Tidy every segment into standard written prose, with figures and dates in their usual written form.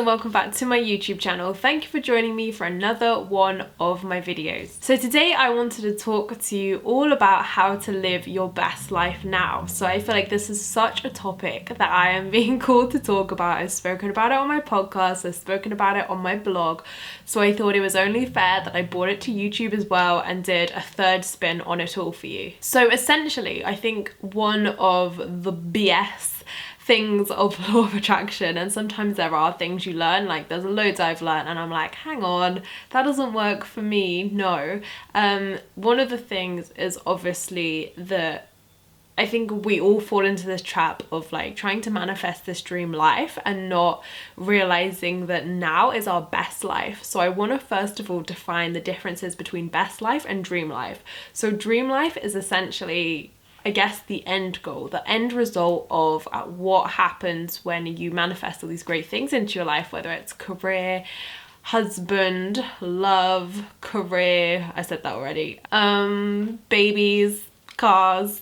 and welcome back to my YouTube channel. Thank you for joining me for another one of my videos. So today I wanted to talk to you all about how to live your best life now. So I feel like this is such a topic that I am being called to talk about. I've spoken about it on my podcast, I've spoken about it on my blog. So I thought it was only fair that I brought it to YouTube as well and did a third spin on it all for you. So essentially, I think one of the BS things of law of attraction, and sometimes there are things you learn, like there's loads I've learned and I'm like, hang on, that doesn't work for me. No. One of the things is obviously that I think we all fall into this trap of like trying to manifest this dream life and not realizing that now is our best life. So I want to first of all define the differences between best life and dream life. So dream life is essentially, I guess, the end goal, the end result of what happens when you manifest all these great things into your life, whether it's career, husband, love, career, I said that already, babies, cars,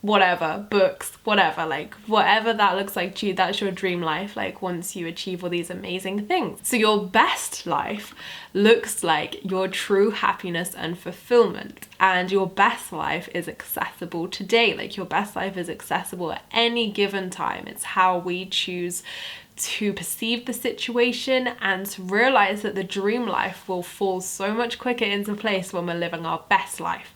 whatever, books, whatever, like whatever that looks like to you, that's your dream life, like once you achieve all these amazing things. So your best life looks like your true happiness and fulfillment, and your best life is accessible today. Like your best life is accessible at any given time. It's how we choose to perceive the situation and to realize that the dream life will fall so much quicker into place when we're living our best life.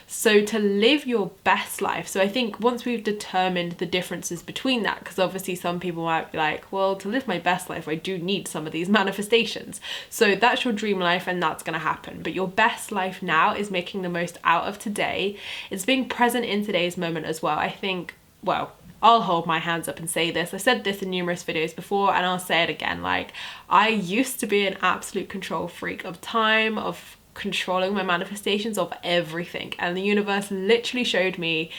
So to live your best life, so I think once we've determined the differences between that, because obviously some people might be like, well, to live my best life, I do need some of these manifestations. So that's your dream life and that's going to happen. But your best life now is making the most out of today. It's being present in today's moment as well. I think, well, I'll hold my hands up and say this. I said this in numerous videos before and I'll say it again. Like, I used to be an absolute control freak of time, of controlling my manifestations, of everything, and the universe literally showed me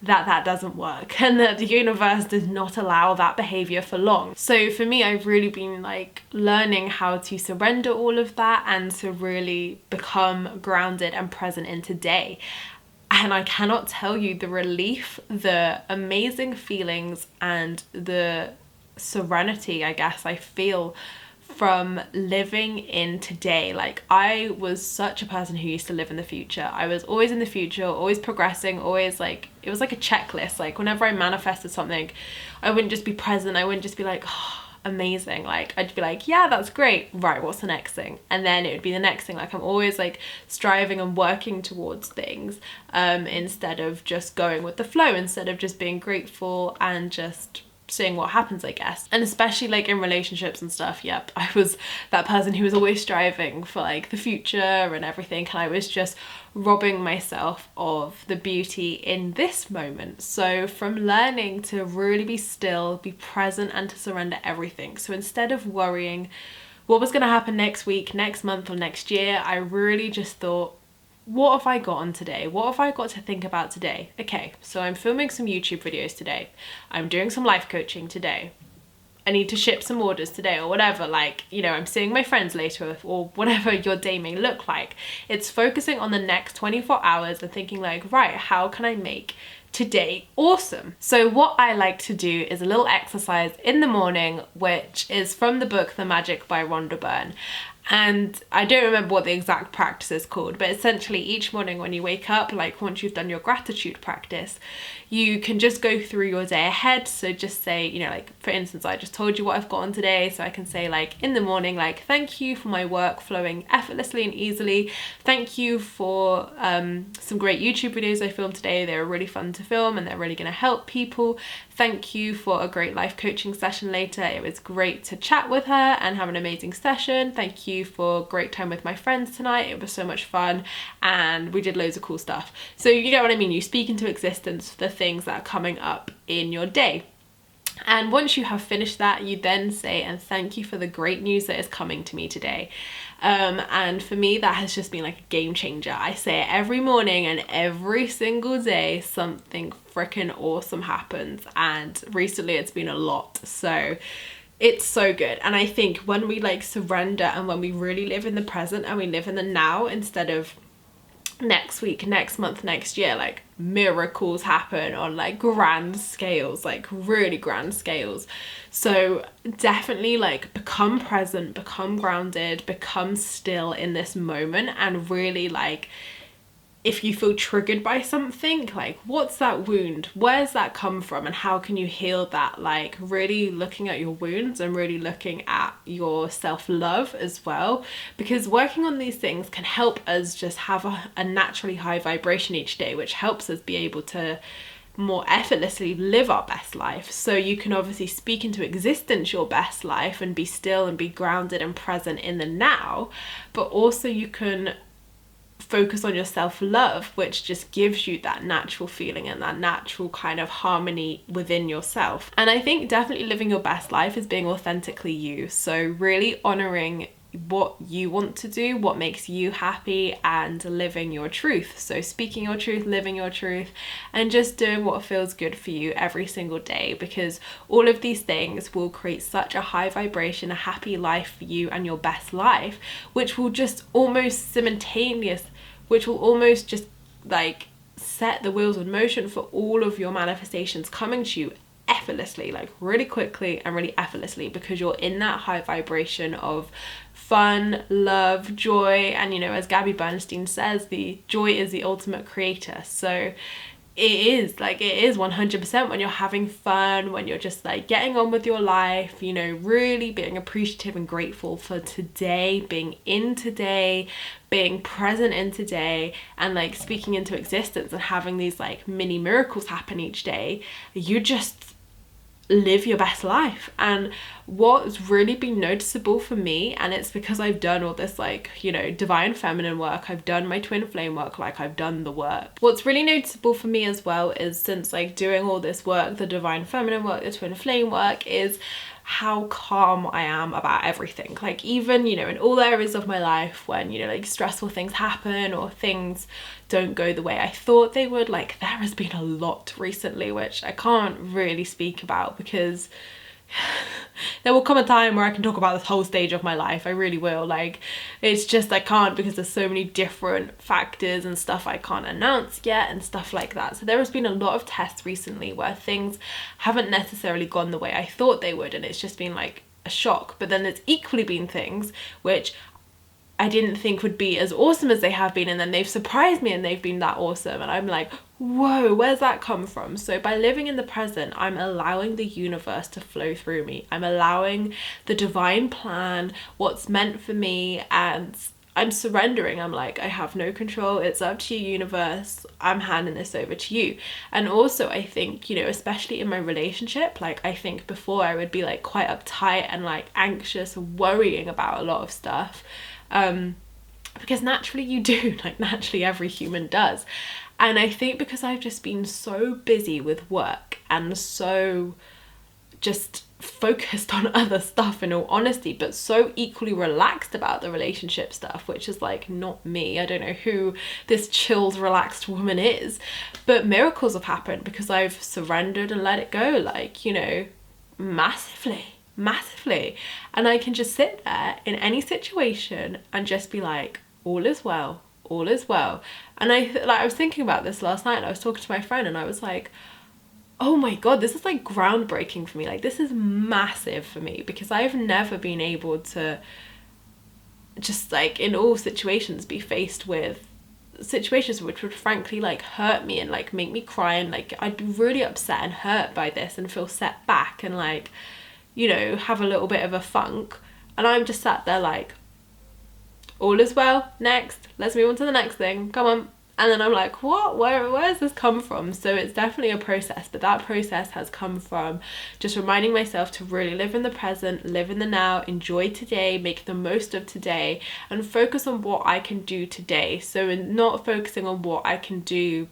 that that doesn't work and that the universe does not allow that behavior for long. So for me, I've really been like learning how to surrender all of that and to really become grounded and present in today. And I cannot tell you the relief, the amazing feelings and the serenity, I guess, I feel from living in today. Like, I was such a person who used to live in the future. I was always in the future, always progressing, always like, it was like a checklist. Like whenever I manifested something, I wouldn't just be present. I wouldn't just be like, oh, amazing. Like I'd be like, yeah, that's great. Right, what's the next thing? And then it would be the next thing. Like I'm always like striving and working towards things instead of just going with the flow, instead of just being grateful and just seeing what happens, I guess. And especially like in relationships and stuff, yep, I was that person who was always striving for like the future and everything, and I was just robbing myself of the beauty in this moment. So from learning to really be still, be present, and to surrender everything. So instead of worrying what was going to happen next week, next month, or next year, I really just thought, what have I got on today? What have I got to think about today? Okay, so I'm filming some YouTube videos today. I'm doing some life coaching today. I need to ship some orders today or whatever. Like, you know, I'm seeing my friends later or whatever your day may look like. It's focusing on the next 24 hours and thinking like, right, how can I make today awesome? So what I like to do is a little exercise in the morning, which is from the book The Magic by Rhonda Byrne. And I don't remember what the exact practice is called, but essentially each morning when you wake up, like once you've done your gratitude practice, you can just go through your day ahead. So just say, you know, like for instance, I just told you what I've got on today. So I can say like in the morning, like, thank you for my work flowing effortlessly and easily. Thank you for some great YouTube videos I filmed today. They were really fun to film and they're really going to help people. Thank you for a great life coaching session later. It was great to chat with her and have an amazing session. Thank you for a great time with my friends tonight. It was so much fun and we did loads of cool stuff. So you get what I mean? You speak into existence the things that are coming up in your day. And once you have finished that, you then say, and thank you for the great news that is coming to me today. And for me, that has just been like a game changer. I say it every morning and every single day, something freaking awesome happens. And recently it's been a lot. So it's so good. And I think when we like surrender and when we really live in the present and we live in the now instead of next week, next month, next year, like miracles happen on like grand scales, like really grand scales. So definitely like become present, become grounded, become still in this moment, and really like, if you feel triggered by something, like what's that wound, where's that come from, and how can you heal that? Like really looking at your wounds and really looking at your self-love as well, because working on these things can help us just have a naturally high vibration each day, which helps us be able to more effortlessly live our best life. So you can obviously speak into existence your best life and be still and be grounded and present in the now, but also you can focus on your self-love, which just gives you that natural feeling and that natural kind of harmony within yourself. And I think definitely living your best life is being authentically you. So really honoring what you want to do, what makes you happy, and living your truth. So speaking your truth, living your truth, and just doing what feels good for you every single day, because all of these things will create such a high vibration, a happy life for you and your best life, which will just almost just like set the wheels in motion for all of your manifestations coming to you effortlessly, like really quickly and really effortlessly, because you're in that high vibration of fun, love, joy. And you know, as Gabby Bernstein says, the joy is the ultimate creator. So it is 100% when you're having fun, when you're just like getting on with your life, you know, really being appreciative and grateful for today, being in today, being present in today, and like speaking into existence and having these like mini miracles happen each day. You just live your best life. And what's really been noticeable for me, and it's because I've done all this like, you know, divine feminine work, I've done my twin flame work, like I've done the work. What's really noticeable for me as well is, since like doing all this work, the divine feminine work, the twin flame work, is how calm I am about everything. Like even, you know, in all areas of my life when, you know, like stressful things happen or things don't go the way I thought they would, like there has been a lot recently, which I can't really speak about because there will come a time where I can talk about this whole stage of my life. I really will. Like it's just I can't, because there's so many different factors and stuff I can't announce yet and stuff like that. So there has been a lot of tests recently where things haven't necessarily gone the way I thought they would, and it's just been like a shock. But then there's equally been things which I didn't think would be as awesome as they have been, and then they've surprised me and they've been that awesome, and I'm like, whoa, where's that come from? So by living in the present, I'm allowing the universe to flow through me. I'm allowing the divine plan, what's meant for me, and I'm surrendering. I'm like, I have no control. It's up to you, universe. I'm handing this over to you. And also I think, you know, especially in my relationship, like I think before I would be like quite uptight and like anxious and worrying about a lot of stuff. Because naturally you do, like naturally every human does. And I think because I've just been so busy with work and so just focused on other stuff, in all honesty, but so equally relaxed about the relationship stuff, which is like not me. I don't know who this chilled, relaxed woman is, but miracles have happened because I've surrendered and let it go, like, you know, massively. And I can just sit there in any situation and just be like, all is well, all is well. And I was thinking about this last night, and I was talking to my friend and I was like, oh my god, this is like groundbreaking for me. Like this is massive for me, because I've never been able to just like in all situations be faced with situations which would frankly like hurt me and like make me cry, and like I'd be really upset and hurt by this and feel set back and like, you know, have a little bit of a funk. And I'm just sat there like, all is well, next, let's move on to the next thing, come on. And then I'm like, what, where's this come from? So it's definitely a process, but that process has come from just reminding myself to really live in the present, live in the now, enjoy today, make the most of today, and focus on what I can do today. So in not focusing on what I can do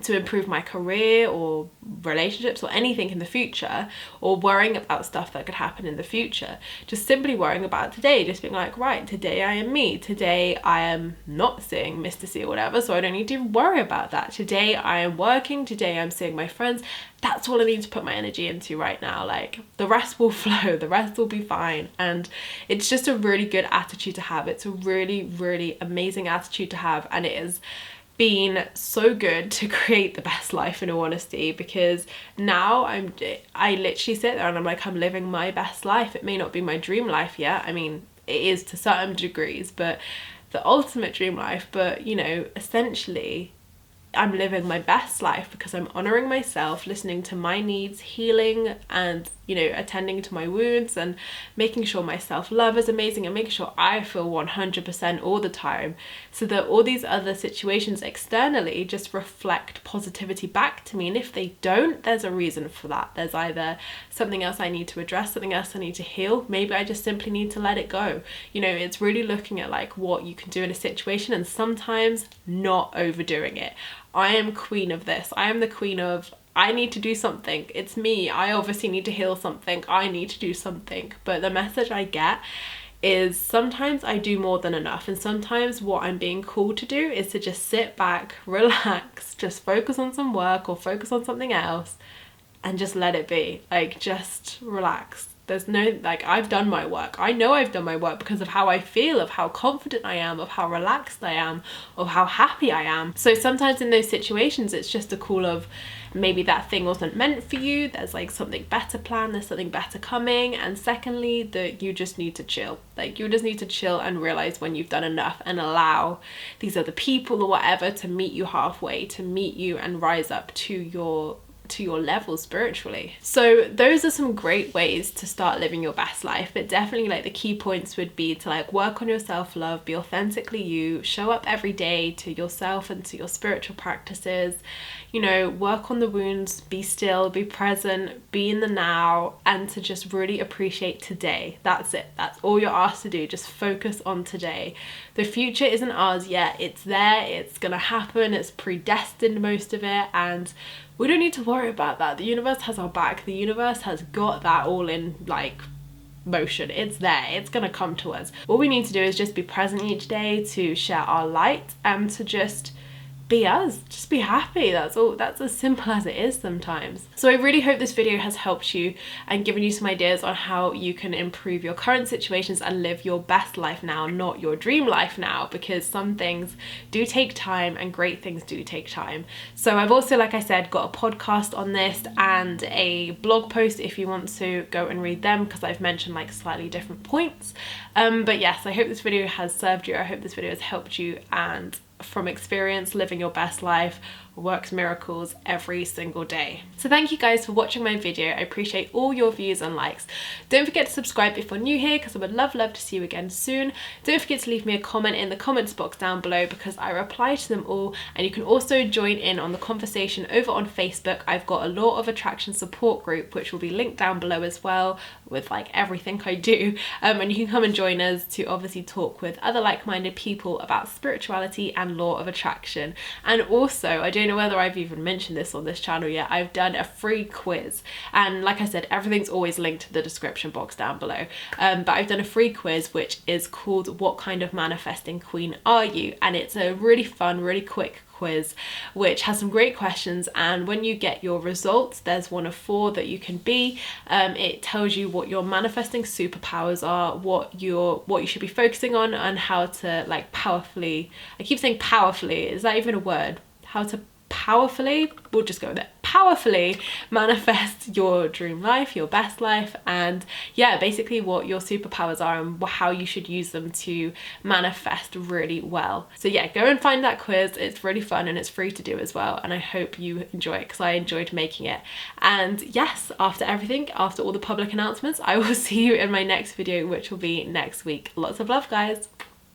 to improve my career or relationships or anything in the future, or worrying about stuff that could happen in the future. Just simply worrying about today, just being like, right, today I am me, today I am not seeing Mr. C or whatever, so I don't need to worry about that. Today I am working, today I'm seeing my friends. That's all I need to put my energy into right now. Like, the rest will flow, the rest will be fine. And it's just a really good attitude to have. It's a really, really amazing attitude to have, and it is been so good to create the best life, in all honesty, because now I literally sit there and I'm like, I'm living my best life. It may not be my dream life yet. I mean, it is to certain degrees, but the ultimate dream life. But, you know, essentially I'm living my best life because I'm honoring myself, listening to my needs, healing, and, you know, attending to my wounds, and making sure my self-love is amazing, and making sure I feel 100% all the time, so that all these other situations externally just reflect positivity back to me. And if they don't, there's a reason for that. There's either something else I need to address, something else I need to heal. Maybe I just simply need to let it go. You know, it's really looking at like what you can do in a situation, and sometimes not overdoing it. I am queen of this. I am the queen of, I need to do something. It's me. I obviously need to heal something. I need to do something. But the message I get is sometimes I do more than enough. And sometimes what I'm being called to do is to just sit back, relax, just focus on some work or focus on something else and just let it be. Like, just relax. There's no, like, I've done my work. I know I've done my work because of how I feel, of how confident I am, of how relaxed I am, of how happy I am. So sometimes in those situations, it's just a call of maybe that thing wasn't meant for you. There's like something better planned, there's something better coming. And secondly, that you just need to chill. Like, you just need to chill and realize when you've done enough, and allow these other people or whatever to meet you halfway, to meet you and rise up to your level spiritually. So those are some great ways to start living your best life. But definitely, like, the key points would be to like work on your self-love, be authentically you, show up every day to yourself and to your spiritual practices, you know, work on the wounds, be still, be present, be in the now, and to just really appreciate today. That's it. That's all you're asked to do. Just focus on today. The future isn't ours yet. It's there. It's gonna happen. It's predestined, most of it, and we don't need to worry about that. The universe has our back. The universe has got that all in like motion. It's there. It's gonna come to us. All we need to do is just be present each day, to share our light, and to just be us, just be happy. That's all. That's as simple as it is sometimes. So I really hope this video has helped you and given you some ideas on how you can improve your current situations and live your best life now, not your dream life now, because some things do take time and great things do take time. So I've also, like I said, got a podcast on this and a blog post if you want to go and read them, because I've mentioned like slightly different points. But yes, I hope this video has served you. I hope this video has helped you, and from experience, living your best life works miracles every single day. So thank you guys for watching my video. I appreciate all your views and likes. Don't forget to subscribe if you're new here, because I would love to see you again soon. Don't forget to leave me a comment in the comments box down below, because I reply to them all. And you can also join in on the conversation over on Facebook. I've got a Law of Attraction support group, which will be linked down below as well, with like everything I do. And you can come and join us to obviously talk with other like-minded people about spirituality and Law of Attraction. And also, I don't know whether I've even mentioned this on this channel yet, I've done a free quiz, and like I said, everything's always linked to the description box down below, but I've done a free quiz which is called What Kind of Manifesting Queen Are You? And it's a really fun, really quick quiz which has some great questions, and when you get your results, there's one of 4 that you can be. It tells you what your manifesting superpowers are, what you should be focusing on, and how to like powerfully, I keep saying powerfully, is that even a word? How to powerfully, we'll just go with it, powerfully manifest your dream life, your best life, and yeah, basically what your superpowers are and how you should use them to manifest really well. So yeah, go and find that quiz. It's really fun and it's free to do as well, and I hope you enjoy it, because I enjoyed making it. And yes, after everything, after all the public announcements, I will see you in my next video, which will be next week. Lots of love, guys.